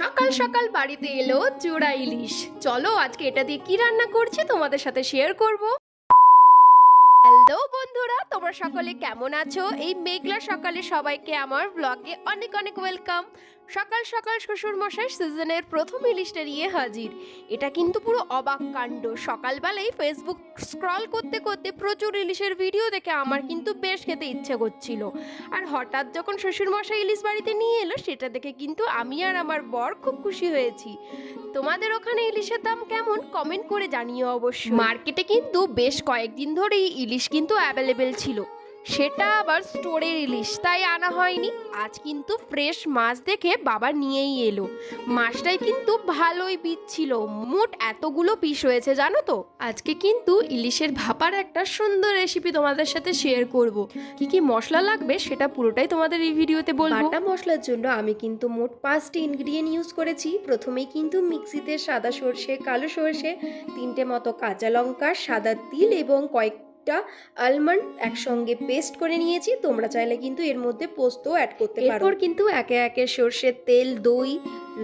সকাল সকাল বাড়িতে এলো চূড়া ইলিশ। চলো আজকে এটা দিয়ে কি রান্না করছি তোমাদের সাথে শেয়ার করব। হ্যালো বন্ধুরা, তোমরা সকলে কেমন আছো? এই মেঘলা সকালে সবাইকে আমার ব্লগে অনেক অনেক ওয়েলকাম। সকাল সকাল শ্বশুর মশাই সিজনের প্রথম ইলিশটা নিয়ে হাজির। এটা কিন্তু পুরো অবাক কাণ্ড। সকালবেলায় ফেসবুক স্ক্রল করতে করতে প্রচুর ইলিশের ভিডিও দেখে আমার কিন্তু বেশ খেতে ইচ্ছে করছিল। আর হঠাৎ যখন শ্বশুর মশাই ইলিশ বাড়িতে নিয়ে এলো সেটা দেখে কিন্তু আমি আর আমার বর খুব খুশি হয়েছি। তোমাদের ওখানে ইলিশের দাম কেমন কমেন্ট করে জানিও অবশ্যই। মার্কেটে কিন্তু বেশ কয়েকদিন ধরেই ইলিশ কিন্তু অ্যাভেলেবেল ছিল, সেটা আবার স্টোরের ইলিশ, তাই আনা হয়নি। আজ কিন্তু ফ্রেশ মাছ দেখে বাবা নিয়েই এলো। মাছটাই কিন্তু ভালোই পিস ছিল, মোট এতগুলো পিস হয়েছে জানো তো। আজকে কিন্তু ইলিশের ভাপার একটা সুন্দর রেসিপি তোমাদের সাথে শেয়ার করব। কি কি মশলা লাগবে সেটা পুরোটাই তোমাদের এই ভিডিওতে বলবো। বাটা মশলার জন্য আমি কিন্তু মোট 5টি ইনগ্রিডিয়েন্ট ইউজ করেছি। প্রথমেই কিন্তু মিক্সিতে সাদা সর্ষে, কালো সর্ষে, 3টে মতো কাঁচা লঙ্কা, সাদা তিল এবং কয়েকটা আলমন্ড একসঙ্গে পেস্ট করে নিয়েছি। তোমরা চাইলে কিন্তু এর মধ্যে পোস্ত অ্যাড করতে পারো। এরপর কিন্তু একে একে সর্ষের তেল, দই,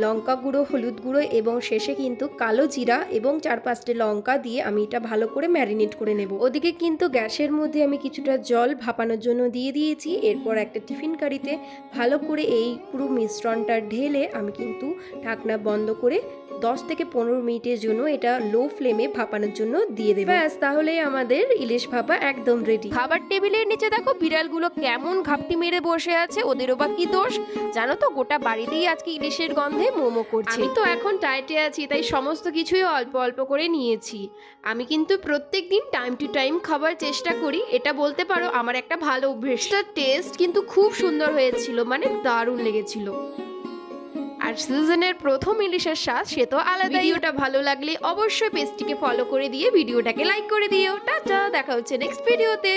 লঙ্কা গুঁড়ো, হলুদ গুঁড়ো এবং শেষে কিন্তু কালো জিরা এবং 4-5টে লঙ্কা দিয়ে আমি এটা ভালো করে ম্যারিনেট করে নেব। ওদিকে কিন্তু গ্যাসের মধ্যে আমি কিছুটা জল ভাপানোর জন্য দিয়ে দিয়েছি। এরপর একটা টিফিন কারিতে ভালো করে এই পুরো মিশ্রণটা ঢেলে আমি কিন্তু ঢাকনা বন্ধ করে 10 থেকে 15 মিনিটের জন্য এটা লো ফ্লেমে ভাপানোর জন্য দিয়ে দেব। ব্যাস, তাহলে আমাদের ইলিশ ভাপা একদম রেডি। খাবার টেবিলের নিচে দেখো বিড়ালগুলো কেমন ঘাপটি মেরে বসে আছে, ওদেরও বা কি দোষ জানো তো? গোটা বাড়িতেই আজকে ইলিশের গন্ধে মোমো করছে। আমি তো এখন ডায়েটে আছি, তাই সমস্ত কিছুই অল্প অল্প করে নিয়েছি। আমি কিন্তু প্রত্যেকদিন টাইম টু টাইম খাবার চেষ্টা করি, এটা বলতে পারো আমার একটা ভালো অভ্যেস। টেস্ট কিন্তু খুব সুন্দর হয়েছিল, মানে দারুণ লেগেছিল। আর সিজনের প্রথম ইলিশের স্বাদ সে তো আলাদা। ভিডিওটা ভালো লাগলে অবশ্যই পেজটিকে ফলো করে দিয়ে ভিডিওটাকে লাইক করে দিও। টাটা, দেখা হচ্ছে নেক্সট ভিডিওতে।